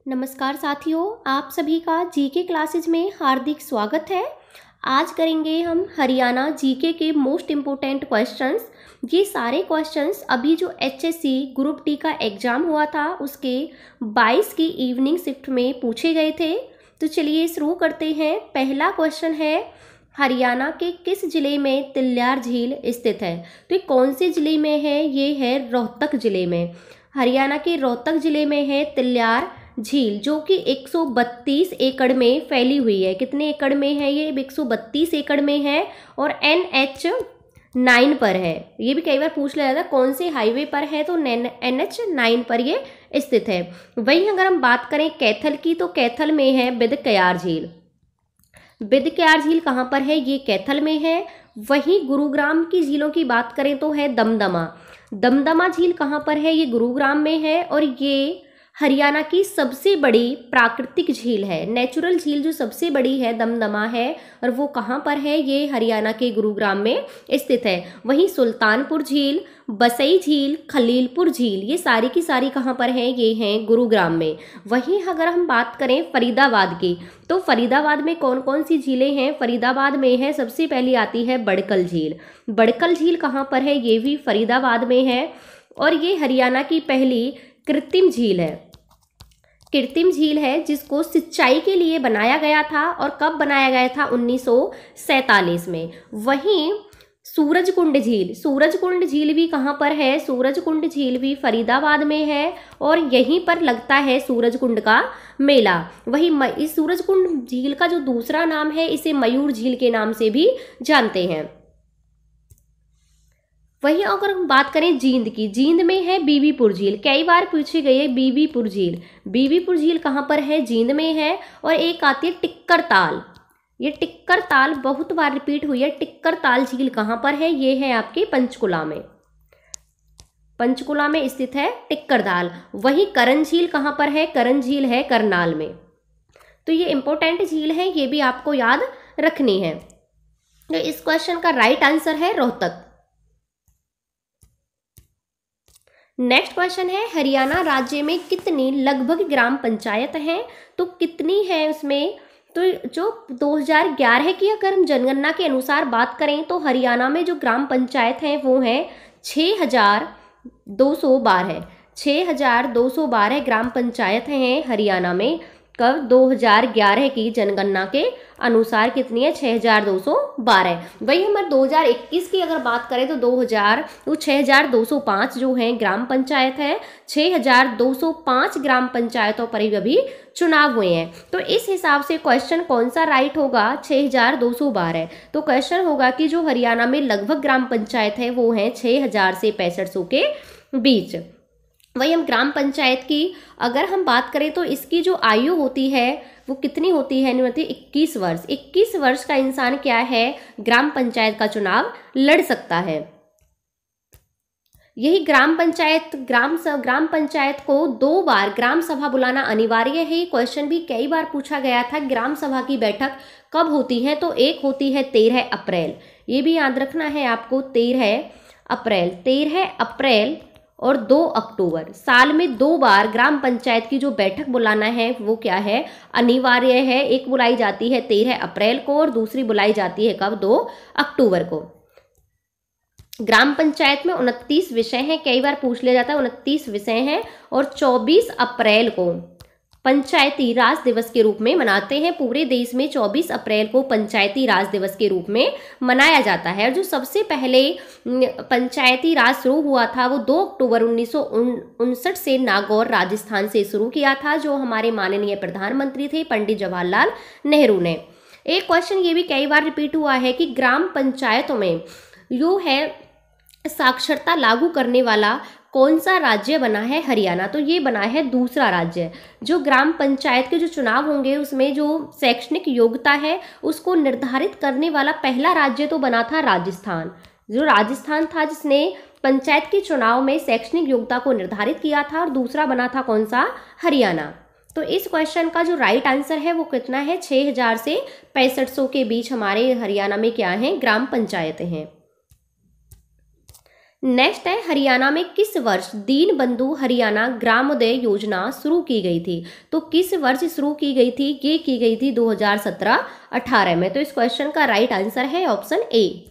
नमस्कार साथियों, आप सभी का जीके क्लासेज में हार्दिक स्वागत है। आज करेंगे हम हरियाणा जीके के मोस्ट इम्पोर्टेंट क्वेश्चंस। ये सारे क्वेश्चंस अभी जो एचएससी ग्रुप डी का एग्ज़ाम हुआ था उसके 22 की इवनिंग शिफ्ट में पूछे गए थे। तो चलिए शुरू करते हैं। पहला क्वेश्चन है, हरियाणा के किस जिले में तिल्यार झील स्थित है? तो ये कौन से जिले में है? ये है रोहतक जिले में। हरियाणा के रोहतक जिले में है तिल्यार झील, जो कि 132 एकड़ में फैली हुई है। कितने एकड़ में है ये? 132 एकड़ में है और NH9 पर है। ये भी कई बार पूछ लिया जाता है कौन से हाईवे पर है, तो NH9 पर ये स्थित है। वहीं अगर हम बात करें कैथल की, तो कैथल में है बिदकयार झील। बिदकयार झील कहाँ पर है? ये कैथल में है। वहीं गुरुग्राम की झीलों की बात करें तो है दमदमा। दमदमा झील कहाँ पर है? ये गुरुग्राम में है और ये हरियाणा की सबसे बड़ी प्राकृतिक झील है। नेचुरल झील जो सबसे बड़ी है दमदमा है, और वो कहाँ पर है? ये हरियाणा के गुरुग्राम में स्थित है। वहीं सुल्तानपुर झील, बसई झील, खलीलपुर झील, ये सारी की सारी कहाँ पर है? ये हैं गुरुग्राम में। वहीं अगर हम बात करें फरीदाबाद की, तो फरीदाबाद में कौन कौन सी झीलें हैं? फरीदाबाद में है, सबसे पहली आती है बड़कल झील। बड़कल झील कहाँ पर है? ये भी फरीदाबाद में है और ये हरियाणा की पहली कृत्रिम झील है। कृत्रिम झील है जिसको सिंचाई के लिए बनाया गया था, और कब बनाया गया था? 1947 में। वहीं सूरजकुंड झील, सूरजकुंड झील भी कहाँ पर है? सूरजकुंड झील भी फरीदाबाद में है और यहीं पर लगता है सूरजकुंड का मेला। वहीं इस सूरजकुंड झील का जो दूसरा नाम है, इसे मयूर झील के नाम से भी जानते हैं। वहीं अगर हम बात करें जींद की, जींद में है बीबीपुर झील। कई बार पूछी गई है बीबीपुर झील। बीबीपुर झील कहाँ पर है? जींद में है। और एक आती है टिक्कर ताल। ये टिक्कर ताल बहुत बार रिपीट हुई है। टिक्कर ताल झील कहाँ पर है? ये है आपके पंचकुला में। पंचकुला में स्थित है टिक्कर ताल। वहीं करण झील कहाँ पर है? करण झील है करनाल में। तो ये इंपॉर्टेंट झील है, ये भी आपको याद रखनी है। तो इस क्वेश्चन का राइट आंसर है रोहतक। नेक्स्ट क्वेश्चन है, हरियाणा राज्य में कितनी लगभग ग्राम पंचायत हैं? तो कितनी है उसमें? तो जो 2011 की अगर हम जनगणना के अनुसार बात करें, तो हरियाणा में जो ग्राम पंचायत हैं वो हैं 6212। 6212 ग्राम पंचायत हैं हरियाणा में। कब? 2011 की जनगणना के अनुसार कितनी है? 6212। वही हमारे 2021 की अगर बात करें तो 6205 जो है ग्राम पंचायत है। 6205 ग्राम पंचायतों पर ही अभी चुनाव हुए हैं। तो इस हिसाब से क्वेश्चन कौन सा राइट होगा? 6212। तो क्वेश्चन होगा कि जो हरियाणा में लगभग ग्राम पंचायत है वो है 6000 से 6500 के बीच। वही हम ग्राम पंचायत की अगर हम बात करें तो इसकी जो आयु होती है वो कितनी होती है? 21 वर्ष। 21 वर्ष का इंसान क्या है? ग्राम पंचायत का चुनाव लड़ सकता है। यही ग्राम पंचायत को 2 बार ग्राम सभा बुलाना अनिवार्य है। ये क्वेश्चन भी कई बार पूछा गया था। ग्राम सभा की बैठक कब होती है? तो एक होती है 13 अप्रैल। ये भी याद रखना है आपको, 13 अप्रैल और 2 अक्टूबर। साल में 2 बार ग्राम पंचायत की जो बैठक बुलाना है वो क्या है? अनिवार्य है। एक बुलाई जाती है 13 अप्रैल को और दूसरी बुलाई जाती है कब? 2 अक्टूबर को। ग्राम पंचायत में 29 विषय हैं। कई बार पूछ लिया जाता है, 29 विषय हैं और 24 अप्रैल को पंचायती राज दिवस के रूप में मनाते हैं। पूरे देश में 24 अप्रैल को पंचायती राज दिवस के रूप में मनाया जाता है। और जो सबसे पहले पंचायती राज शुरू हुआ था वो 2 अक्टूबर 1959 से नागौर राजस्थान से शुरू किया था, जो हमारे माननीय प्रधानमंत्री थे पंडित जवाहरलाल नेहरू ने। एक क्वेश्चन ये भी कई बार रिपीट हुआ है कि ग्राम पंचायतों में जो है साक्षरता लागू करने वाला कौन सा राज्य बना है? हरियाणा। तो ये बना है दूसरा राज्य। जो ग्राम पंचायत के जो चुनाव होंगे उसमें जो शैक्षणिक योग्यता है उसको निर्धारित करने वाला पहला राज्य तो बना था राजस्थान। जो राजस्थान था जिसने पंचायत के चुनाव में शैक्षणिक योग्यता को निर्धारित किया था, और दूसरा बना था कौन सा? हरियाणा। तो इस क्वेश्चन का जो राइट आंसर है वो कितना है? 6000 से 6500 के बीच हमारे हरियाणा में क्या है? ग्राम पंचायतें हैं। नेक्स्ट है हरियाणा में किस वर्ष दीन बंधु हरियाणा ग्रामोदय योजना शुरू की गई थी? तो किस वर्ष शुरू की गई थी? ये की गई थी 2017-18 में। तो इस क्वेश्चन का राइट आंसर है ऑप्शन ए।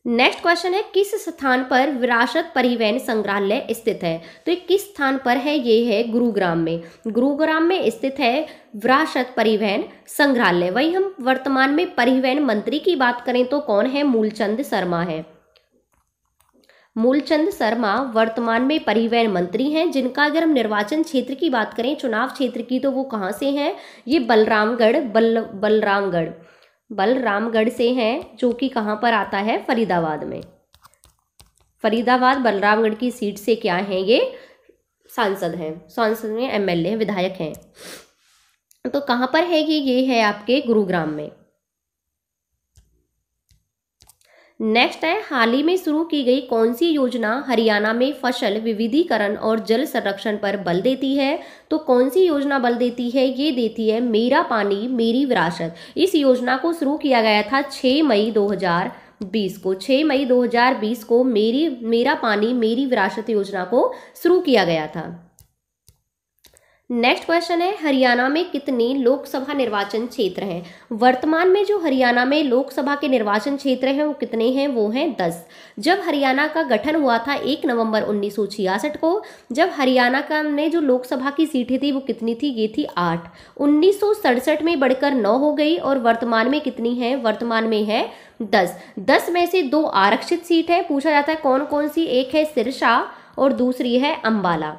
नेक्स्ट क्वेश्चन है किस स्थान पर विरासत परिवहन संग्रहालय स्थित है? तो ये किस स्थान पर है? ये है गुरुग्राम में। गुरुग्राम में स्थित है विरासत परिवहन संग्रहालय। वही हम वर्तमान में परिवहन मंत्री की बात करें तो कौन है? मूलचंद शर्मा है। मूलचंद शर्मा वर्तमान में परिवहन मंत्री हैं, जिनका अगर हम निर्वाचन क्षेत्र की बात करें, चुनाव क्षेत्र की, तो वो कहाँ से हैं? ये बलरामगढ़ से हैं, जो कि कहाँ पर आता है? फरीदाबाद में। फरीदाबाद बलरामगढ़ की सीट से क्या हैं? ये सांसद हैं, सांसद में एमएलए हैं, विधायक हैं। तो कहाँ पर है ये है आपके गुरुग्राम में। नेक्स्ट है हाल ही में शुरू की गई कौन सी योजना हरियाणा में फसल विविधीकरण और जल संरक्षण पर बल देती है? तो कौन सी योजना बल देती है? ये देती है मेरा पानी मेरी विरासत। इस योजना को शुरू किया गया था 6 मई 2020 को। 6 मई 2020 को मेरा पानी मेरी विरासत योजना को शुरू किया गया था। नेक्स्ट क्वेश्चन है हरियाणा में कितने लोकसभा निर्वाचन क्षेत्र हैं? वर्तमान में जो हरियाणा में लोकसभा के निर्वाचन क्षेत्र हैं वो कितने हैं? वो हैं 10। जब हरियाणा का गठन हुआ था 1 नवंबर 1966 को, जब हरियाणा का में जो लोकसभा की सीटें थी वो कितनी थी? ये थी 8। 1967 में बढ़कर 9 हो गई और वर्तमान में कितनी है? वर्तमान में है 10। 10 में से 2 आरक्षित सीट है। पूछा जाता है कौन कौन सी? एक है सिरसा और दूसरी है अंबाला।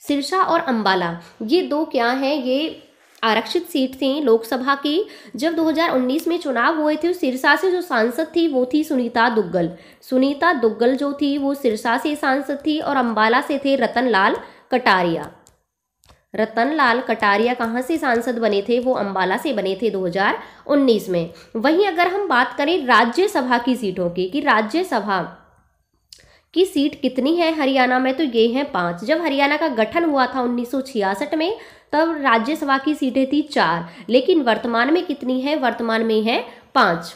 सिरसा और अंबाला ये 2 क्या हैं? ये आरक्षित सीट थी लोकसभा की। जब 2019 में चुनाव हुए थे, सिरसा से जो सांसद थी वो थी सुनीता दुग्गल। सुनीता दुग्गल जो थी वो सिरसा से सांसद थी और अंबाला से थे रतनलाल कटारिया। रतनलाल कटारिया कहाँ से सांसद बने थे? वो अंबाला से बने थे 2019 में। वहीं अगर हम बात करें राज्यसभा की सीटों की कि राज्यसभा की सीट कितनी है हरियाणा में, तो ये हैं 5। जब हरियाणा का गठन हुआ था 1966 में, तब राज्यसभा की सीटें थी 4, लेकिन वर्तमान में कितनी है? वर्तमान में है 5।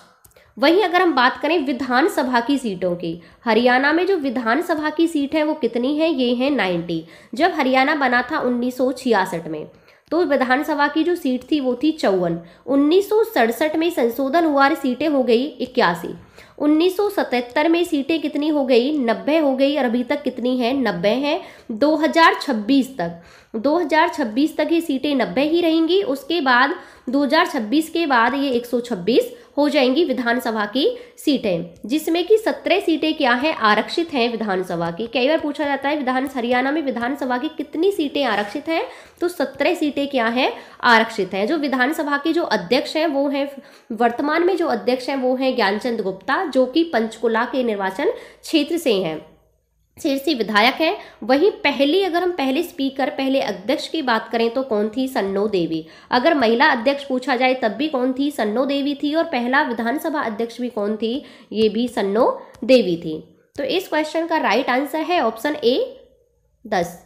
वहीं अगर हम बात करें विधानसभा की सीटों की, हरियाणा में जो विधानसभा की सीट है वो कितनी है? ये है 90। जब हरियाणा बना था 1966 में, तो विधानसभा की जो सीट थी वो थी 54। 1967 में संशोधन हुआ, सीटें हो गई 81। 1977 में सीटें कितनी हो गई? 90 हो गई और अभी तक कितनी है? 90 है। 2026 तक ये सीटें 90 ही रहेंगी। उसके बाद 2026 के बाद ये 126 हो जाएंगी विधानसभा की सीटें, जिसमें कि 17 सीटें क्या है? आरक्षित हैं विधानसभा की। कई बार पूछा जाता है हरियाणा में विधानसभा की कितनी सीटें आरक्षित हैं? तो 17 सीटें क्या है? आरक्षित हैं। जो विधानसभा के जो अध्यक्ष हैं वो हैं, वर्तमान में जो अध्यक्ष हैं वो हैं ज्ञानचंद गुप्ता, जो कि पंचकुला के निर्वाचन क्षेत्र से हैं, से विधायक हैं। वहीं अगर हम पहले अध्यक्ष की बात करें तो कौन थी? सन्नो देवी। अगर महिला अध्यक्ष पूछा जाए तब भी कौन थी? सन्नो देवी थी। और पहला विधानसभा अध्यक्ष भी कौन थी? ये भी सन्नो देवी थी। तो इस क्वेश्चन का राइट आंसर है ऑप्शन ए 10।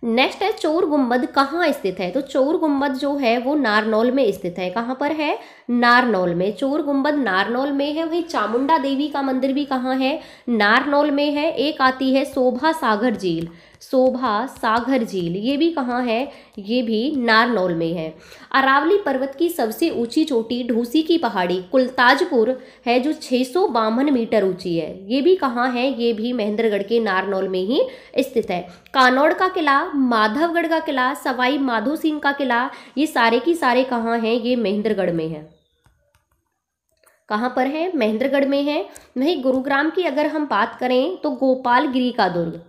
नेक्स्ट है चोर गुम्बद कहाँ स्थित है? तो चोर गुम्बद जो है वो नारनौल में स्थित है। कहाँ पर है? नारनौल में। चोर गुम्बद नारनौल में है। वहीं चामुंडा देवी का मंदिर भी कहाँ है? नारनौल में है। एक आती है शोभा सागर झील, शोभा सागर झील, ये भी कहाँ है? ये भी नारनौल में है। अरावली पर्वत की सबसे ऊंची चोटी ढूसी की पहाड़ी कुलताजपुर है, जो 652 मीटर ऊंची है। ये भी कहाँ है? ये भी महेंद्रगढ़ के नारनौल में ही स्थित है। कानौड़ का किला, माधवगढ़ का किला, सवाई माधो सिंह का किला, ये सारे की सारे कहाँ हैं? ये महेंद्रगढ़ में है। कहाँ पर है? महेंद्रगढ़ में है। वहीं गुरुग्राम की अगर हम बात करें तो गोपालगिरी का दुर्ग,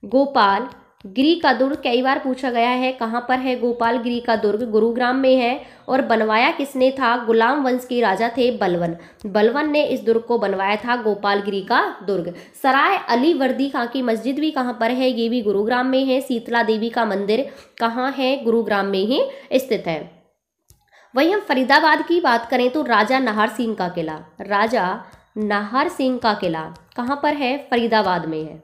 गोपालगिरी का दुर्ग कई बार पूछा गया है। कहाँ पर है गोपालगिरी का दुर्ग? गुरुग्राम में है। और बनवाया किसने था? गुलाम वंश के राजा थे बलवन। बलवन ने इस दुर्ग को बनवाया था, गोपालगिरी का दुर्ग। सराय अली वर्दी खां की मस्जिद भी कहाँ पर है? ये भी गुरुग्राम में है। शीतला देवी का मंदिर कहाँ है? गुरुग्राम में ही स्थित है। वहीं हम फरीदाबाद की बात करें तो राजा नाहर सिंह का किला, राजा नाहर सिंह का किला कहाँ पर है? फरीदाबाद में है।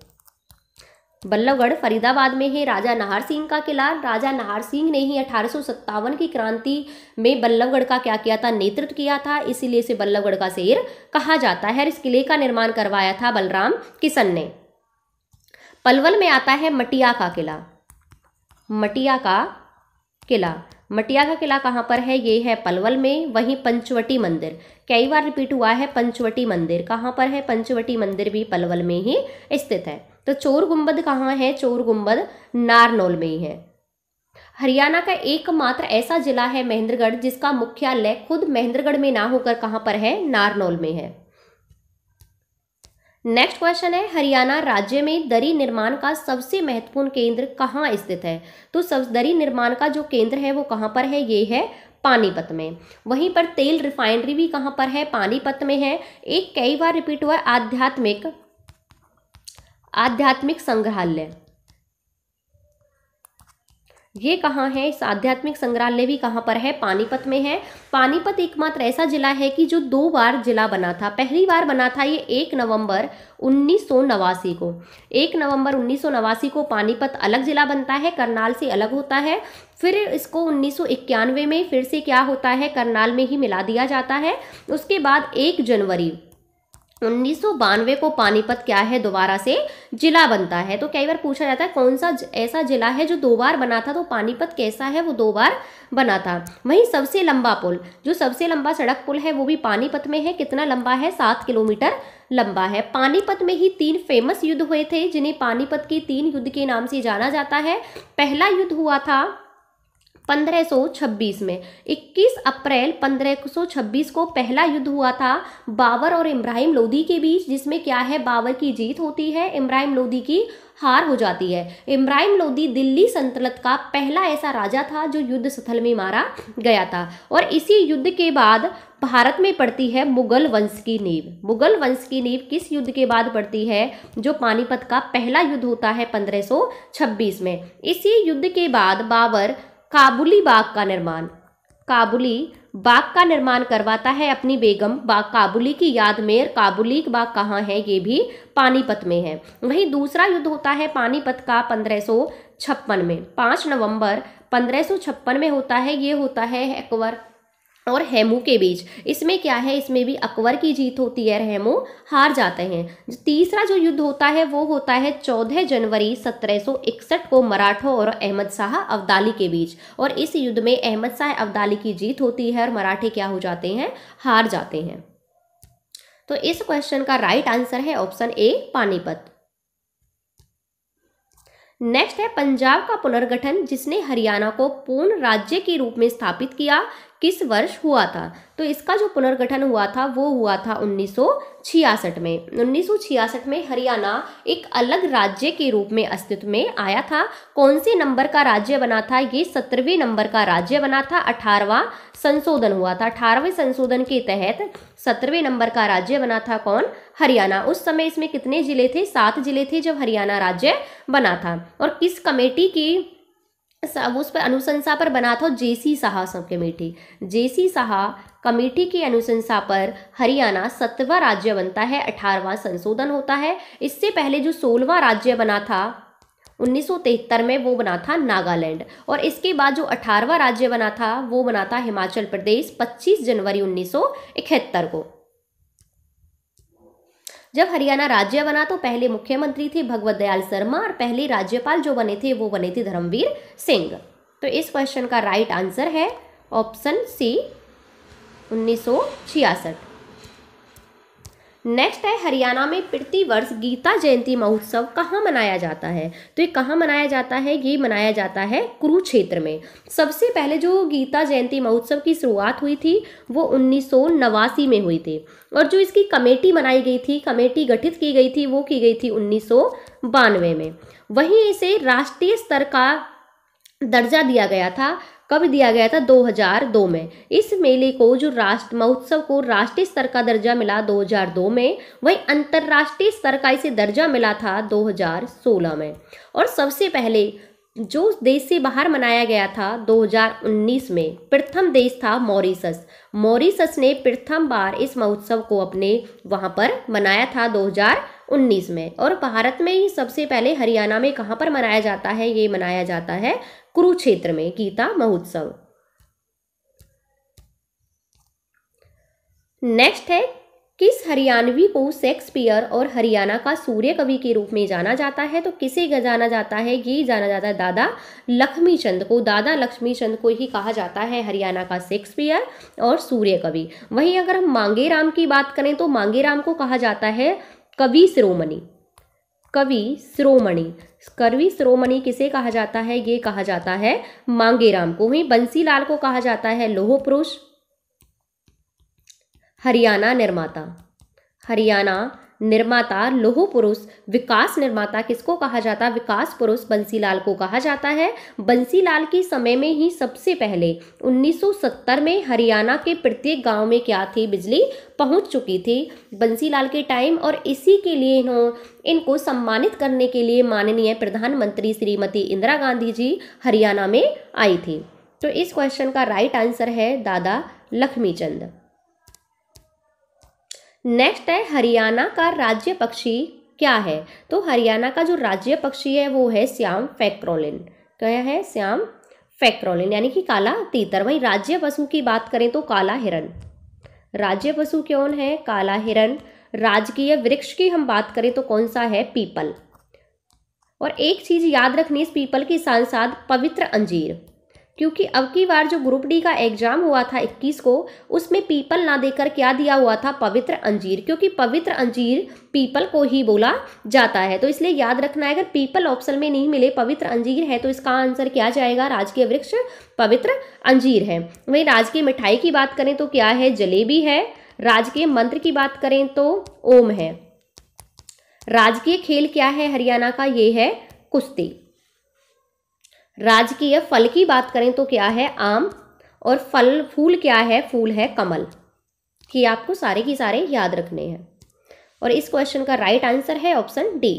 बल्लभगढ़ फरीदाबाद में है। राजा नाहर सिंह का किला, राजा नाहर सिंह ने ही 1857 की क्रांति में बल्लभगढ़ का क्या किया था, नेतृत्व किया था, इसीलिए इसे बल्लभगढ़ का शेर कहा जाता है। इस किले का निर्माण करवाया था बलराम किशन ने। पलवल में आता है मटिया का किला। मटिया का किला, मटिया का किला कहाँ पर है, ये है पलवल में। वहीं पंचवटी मंदिर, कई बार रिपीट हुआ है पंचवटी मंदिर, कहाँ पर है, पंचवटी मंदिर भी पलवल में ही स्थित है। तो चोर गुंबद कहाँ है, चोर गुंबद नारनौल में ही है। हरियाणा का एकमात्र ऐसा जिला है महेंद्रगढ़ जिसका मुख्यालय खुद महेंद्रगढ़ में ना होकर कहाँ पर है, नारनौल में है। नेक्स्ट क्वेश्चन है, हरियाणा राज्य में दरी निर्माण का सबसे महत्वपूर्ण केंद्र कहाँ स्थित है। तो सब दरी निर्माण का जो केंद्र है वो कहाँ पर है, ये है पानीपत में। वहीं पर तेल रिफाइनरी भी कहाँ पर है, पानीपत में है। एक कई बार रिपीट हुआ है आध्यात्मिक संग्रहालय, ये कहाँ है, इस आध्यात्मिक संग्रहालय भी कहाँ पर है, पानीपत में है। पानीपत एकमात्र ऐसा जिला है कि जो 2 बार जिला बना था। पहली बार बना था ये 1 नवंबर 1989 को। 1 नवंबर 1989 को पानीपत अलग जिला बनता है, करनाल से अलग होता है। फिर इसको 1991 में फिर से क्या होता है, करनाल में ही मिला दिया जाता है। उसके बाद 1 जनवरी 1992 को पानीपत क्या है, दोबारा से जिला बनता है। तो कई बार पूछा जाता है कौन सा ऐसा जिला है जो 2 बार बना था, तो पानीपत कैसा है, वो 2 बार बना था। वहीं सबसे लंबा पुल, जो सबसे लंबा सड़क पुल है वो भी पानीपत में है। कितना लंबा है, 7 किलोमीटर लंबा है। पानीपत में ही 3 फेमस युद्ध हुए थे जिन्हें पानीपत के 3 युद्ध के नाम से जाना जाता है। पहला युद्ध हुआ था 1526 में। 21 अप्रैल 1526 को पहला युद्ध हुआ था बाबर और इब्राहिम लोदी के बीच, जिसमें क्या है, बाबर की जीत होती है, इब्राहिम लोदी की हार हो जाती है। इब्राहिम लोदी दिल्ली सल्तनत का पहला ऐसा राजा था जो युद्ध स्थल में मारा गया था। और इसी युद्ध के बाद भारत में पड़ती है मुगल वंश की नींव। मुगल वंश की नींव किस युद्ध के बाद पड़ती है, जो पानीपत का पहला युद्ध होता है 1526 में। इसी युद्ध के बाद बाबर काबुली बाग का निर्माण करवाता है अपनी बेगम काबुली की याद में। काबुली बाग कहाँ है, ये भी पानीपत में है। वहीं दूसरा युद्ध होता है पानीपत का 1556 में। 5 नवंबर 1556 में होता है। ये होता है अकबर और हेमू के बीच। इसमें क्या है, इसमें भी अकबर की जीत होती है, हेमू हार जाते हैं। तीसरा जो युद्ध होता है वो होता है 14 जनवरी 1761 को मराठों और अहमद शाह अब्दाली के बीच। और इस युद्ध में अहमद शाह अब्दाली की जीत होती है और मराठे क्या हो जाते हैं, हार जाते हैं। तो इस क्वेश्चन का राइट आंसर है ऑप्शन ए, पानीपत। नेक्स्ट है, पंजाब का पुनर्गठन जिसने हरियाणा को पूर्ण राज्य के रूप में स्थापित किया, किस वर्ष हुआ था। तो इसका जो पुनर्गठन हुआ था वो हुआ था 1966 में। 1966 में हरियाणा एक अलग राज्य के रूप में अस्तित्व में आया था। कौन से नंबर का राज्य बना था, ये 17वें नंबर का राज्य बना था। 18वां संशोधन हुआ था। 18वें संशोधन के तहत 17वें नंबर का राज्य बना था कौन, हरियाणा। उस समय इसमें कितने जिले थे, 7 जिले थे जब हरियाणा राज्य बना था। और किस कमेटी की उस पर अनुशंसा पर बना था, जेसी शाह सब कमेटी। जेसी शाह कमेटी की अनुशंसा पर हरियाणा 7वां राज्य बनता है, 18वां संशोधन होता है। इससे पहले जो 16वां राज्य बना था 1973 में, वो बना था नागालैंड। और इसके बाद जो 18वां राज्य बना था वो बना था हिमाचल प्रदेश 25 जनवरी 1971 को। जब हरियाणा राज्य बना तो पहले मुख्यमंत्री थे भगवत दयाल शर्मा और पहले राज्यपाल जो बने थे वो बने थे धर्मवीर सिंह। तो इस क्वेश्चन का राइट आंसर है ऑप्शन सी, 1966। नेक्स्ट है, हरियाणा में प्रतिवर्ष गीता जयंती महोत्सव कहाँ मनाया जाता है। तो ये कहाँ मनाया जाता है, ये मनाया जाता है कुरुक्षेत्र में। सबसे पहले जो गीता जयंती महोत्सव की शुरुआत हुई थी वो 1989 में हुई थी। और जो इसकी कमेटी बनाई गई थी, कमेटी गठित की गई थी, वो की गई थी 1992 में। वहीं इसे राष्ट्रीय स्तर का दर्जा दिया गया था। कब दिया गया था, 2002 में। इस मेले को जो महोत्सव को राष्ट्रीय स्तर का दर्जा मिला 2002 में। वहीं अंतर्राष्ट्रीय स्तर का इसे दर्जा मिला था 2016 में। और सबसे पहले जो देश से बाहर मनाया गया था 2019 में, प्रथम देश था मॉरिशस। मॉरिशस ने प्रथम बार इस महोत्सव को अपने वहां पर मनाया था 2019 में। और भारत में ही सबसे पहले हरियाणा में कहाँ पर मनाया जाता है, ये मनाया जाता है कुरुक्षेत्र में, गीता महोत्सव। नेक्स्ट है, किस हरियाणवी को शेक्सपियर और हरियाणा का सूर्य कवि के रूप में जाना जाता है? तो किसे जाना जाता है? ये जाना जाता है दादा लक्ष्मीचंद को। दादा लक्ष्मीचंद को ही कहा जाता है हरियाणा का शेक्सपियर और सूर्य कवि। वहीं अगर हम मांगेराम की बात करें तो मांगेराम को कहा जाता है कवि शिरोमणि। कवि शिरोमणि, कवि शिरोमणि किसे कहा जाता है? ये कहा जाता है मांगेराम को। वहीं बंसीलाल को कहा जाता है लौह पुरुष। हरियाणा निर्माता, हरियाणा निर्माता लौह पुरुष। विकास निर्माता किसको कहा जाता है? विकास पुरुष बंसीलाल को कहा जाता है। बंसीलाल के समय में ही सबसे पहले 1970 में हरियाणा के प्रत्येक गांव में क्या थी? बिजली पहुंच चुकी थी बंसीलाल के टाइम। और इसी के लिए इनको सम्मानित करने के लिए माननीय प्रधानमंत्री श्रीमती इंदिरा गांधी जी हरियाणा में आई थी। तो इस क्वेश्चन का राइट आंसर है दादा लक्ष्मीचंद। नेक्स्ट है, हरियाणा का राज्य पक्षी क्या है? तो हरियाणा का जो राज्य पक्षी है वो है श्याम फैक्रोलिन। क्या है? श्याम फैक्रोलिन, यानी कि काला तीतर। वहीं राज्य पशु की बात करें तो काला हिरन। राज्य पशु कौन है? काला हिरन। राजकीय वृक्ष की हम बात करें तो कौन सा है? पीपल। और एक चीज याद रखनी, इस पीपल के साथ साथ पवित्र अंजीर, क्योंकि अब की बार जो ग्रुप डी का एग्जाम हुआ था 21 को, उसमें पीपल ना देकर क्या दिया हुआ था? पवित्र अंजीर, क्योंकि पवित्र अंजीर पीपल को ही बोला जाता है। तो इसलिए याद रखना है, अगर पीपल ऑप्शन में नहीं मिले, पवित्र अंजीर है, तो इसका आंसर क्या जाएगा? राजकीय वृक्ष पवित्र अंजीर है। वहीं राजकीय मिठाई की बात करें तो क्या है? जलेबी है। राजकीय मंत्र की बात करें तो ओम है। राजकीय खेल क्या है हरियाणा का? ये है कुश्ती। राजकीय फल की बात करें तो क्या है? आम। और फूल क्या है? फूल है कमल। कि आपको सारे की सारे याद रखने हैं। और इस क्वेश्चन का राइट आंसर है ऑप्शन डी।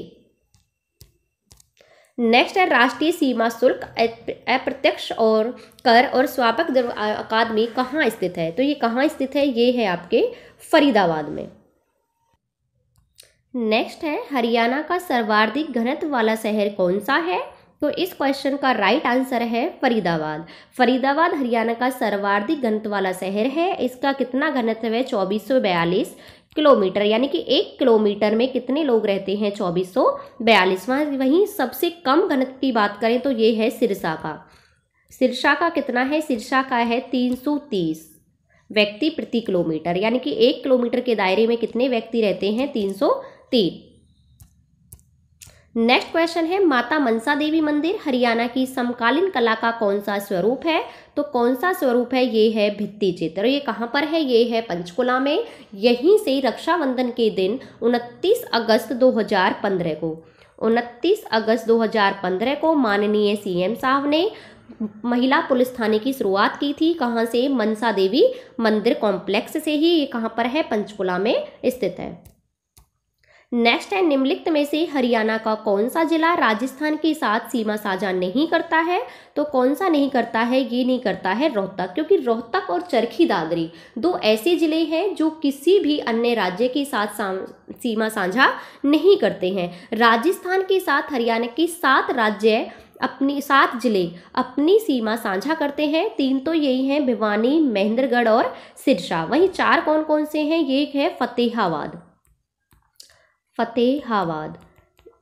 नेक्स्ट है, राष्ट्रीय सीमा शुल्क अप्रत्यक्ष और कर और स्वापक अकादमी कहाँ स्थित है? तो ये कहाँ स्थित है? ये है आपके फरीदाबाद में। नेक्स्ट है, हरियाणा का सर्वाधिक घनत्व वाला शहर कौन सा है? तो इस क्वेश्चन का राइट आंसर है फरीदाबाद। फरीदाबाद हरियाणा का सर्वाधिक घनत्व वाला शहर है। इसका कितना घनत्व है? 2442 किलोमीटर, यानी कि 1 किलोमीटर में कितने लोग रहते हैं? 2442। वहीं सबसे कम घनत्व की बात करें तो ये है सिरसा का। सिरसा का कितना है? सिरसा का है 330 व्यक्ति प्रति किलोमीटर, यानी कि 1 किलोमीटर के दायरे में कितने व्यक्ति रहते हैं? 330। नेक्स्ट क्वेश्चन है, माता मनसा देवी मंदिर हरियाणा की समकालीन कला का कौन सा स्वरूप है? तो कौन सा स्वरूप है? ये है भित्ति चित्र। ये कहाँ पर है? ये है पंचकुला में। यहीं से रक्षाबंधन के दिन 29 अगस्त 2015 को 29 अगस्त 2015 को माननीय सीएम साहब ने महिला पुलिस थाने की शुरुआत की थी। कहाँ से? मनसा देवी मंदिर कॉम्प्लेक्स से ही। ये कहाँ पर है? पंचकुला में स्थित है। नेक्स्ट है, निम्नलिखित में से हरियाणा का कौन सा जिला राजस्थान के साथ सीमा साझा नहीं करता है? तो कौन सा नहीं करता है? ये नहीं करता है रोहतक, क्योंकि रोहतक और चरखी दादरी 2 ऐसे जिले हैं जो किसी भी अन्य राज्य के साथ सीमा साझा नहीं करते हैं। राजस्थान के साथ हरियाणा के 7 राज्य अपनी 7 जिले अपनी सीमा साझा करते हैं। 3 तो यही हैं, भिवानी, महेंद्रगढ़ और सिरसा। वहीं 4 कौन कौन से हैं? ये है फतेहाबाद, फतेहाबाद।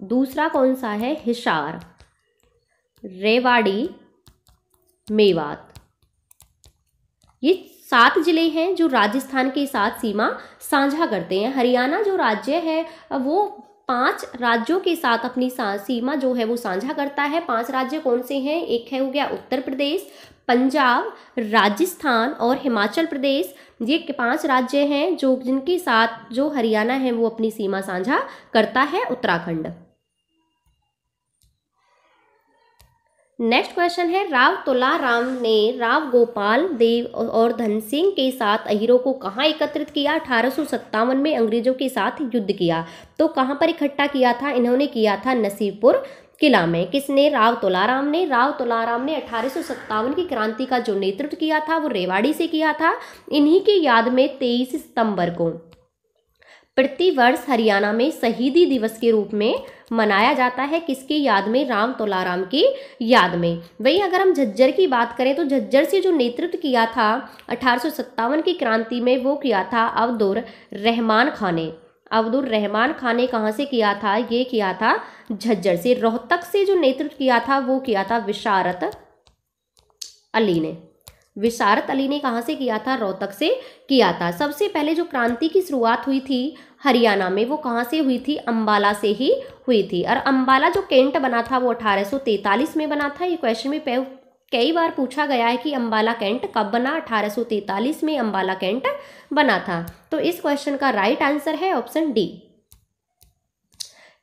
दूसरा कौन सा है? हिसार, रेवाड़ी, मेवात। ये 7 जिले हैं जो राजस्थान के साथ सीमा साझा करते हैं। हरियाणा जो राज्य है वो 5 राज्यों के साथ अपनी सीमा जो है वो साझा करता है। 5 राज्य कौन से हैं? एक है हो गया उत्तर प्रदेश, पंजाब, राजस्थान और हिमाचल प्रदेश। ये 5 राज्य हैं जो जिनके साथ जो हरियाणा है वो अपनी सीमा साझा करता है। उत्तराखंड। नेक्स्ट क्वेश्चन है, राव तुलाराम ने राव गोपाल देव और धन सिंह के साथ अहीरों को कहाँ एकत्रित किया? 1857 में अंग्रेजों के साथ युद्ध किया। तो कहाँ पर इकट्ठा किया था? इन्होंने किया था नसीबपुर किला में। किसने? राव तुलाराम ने। राव तुलाराम ने 1857 की क्रांति का जो नेतृत्व किया था वो रेवाड़ी से किया था। इन्हीं की याद में 23 सितंबर को प्रतिवर्ष हरियाणा में शहीदी दिवस के रूप में मनाया जाता है, किसकी याद में? राम तोलाराम की याद में। वहीं अगर हम झज्जर की बात करें तो झज्जर से जो नेतृत्व किया था 1857 की क्रांति में, वो किया था अब्दुर रहमान खान ने। अब्दुर रहमान खान ने कहाँ से किया था? ये किया था झज्जर से। रोहतक से जो नेतृत्व किया था वो किया था विशारत अली ने। विशारत अली ने कहाँ से किया था? रोहतक से किया था। सबसे पहले जो क्रांति की शुरुआत हुई थी हरियाणा में, वो कहाँ से हुई थी? अंबाला से ही हुई थी। और अंबाला जो कैंट बना था वो 1843 में बना था। ये क्वेश्चन में कई बार पूछा गया है कि अंबाला कैंट कब बना? 1843 में अंबाला कैंट बना था। तो इस क्वेश्चन का राइट आंसर है ऑप्शन डी।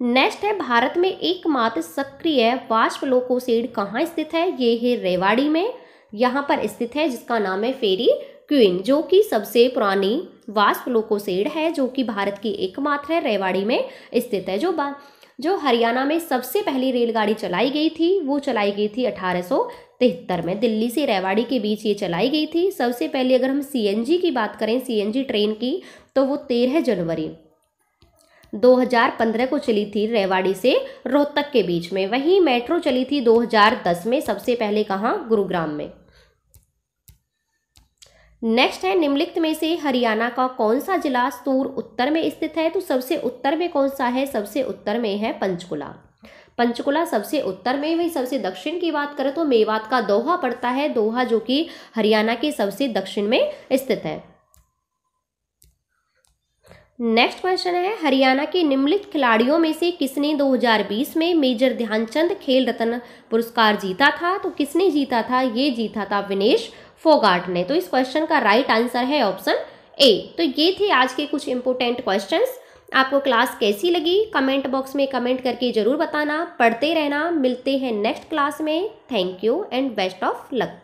नेक्स्ट है, भारत में एकमात्र सक्रिय वाष्पलोकोसेड कहाँ स्थित है? ये है रेवाड़ी में, यहाँ पर स्थित है, जिसका नाम है फेरी क्वीन, जो कि सबसे पुरानी वाष्पलोकोसेड है, जो कि भारत की एकमात्र है, रेवाड़ी में स्थित है। जो हरियाणा में सबसे पहली रेलगाड़ी चलाई गई थी वो चलाई गई थी 1873 में, दिल्ली से रेवाड़ी के बीच ये चलाई गई थी। सबसे पहले अगर हम सीएनजी की बात करें, सीएनजी ट्रेन की, तो वो 13 जनवरी 2015 को चली थी रेवाड़ी से रोहतक के बीच में। वहीं मेट्रो चली थी 2010 में, सबसे पहले कहाँ? गुरुग्राम में। नेक्स्ट है, निम्नलिखित में से हरियाणा का कौन सा जिला सूर उत्तर में स्थित है? तो सबसे उत्तर में कौन सा है? सबसे उत्तर में है पंचकुला। पंचकुला सबसे उत्तर में। वही सबसे दक्षिण की बात करें तो मेवात का दोहा पड़ता है, दोहा जो कि हरियाणा के सबसे दक्षिण में स्थित है। नेक्स्ट क्वेश्चन है, हरियाणा के निम्नलिखित खिलाड़ियों में से किसने 2020 में मेजर ध्यानचंद खेल रत्न पुरस्कार जीता था? तो किसने जीता था? ये जीता था विनेश फोगाट ने। तो इस क्वेश्चन का राइट आंसर है ऑप्शन ए। तो ये थे आज के कुछ इंपोर्टेंट क्वेश्चंस। आपको क्लास कैसी लगी कमेंट बॉक्स में कमेंट करके जरूर बताना। पढ़ते रहना, मिलते हैं नेक्स्ट क्लास में। Thank you and best of luck.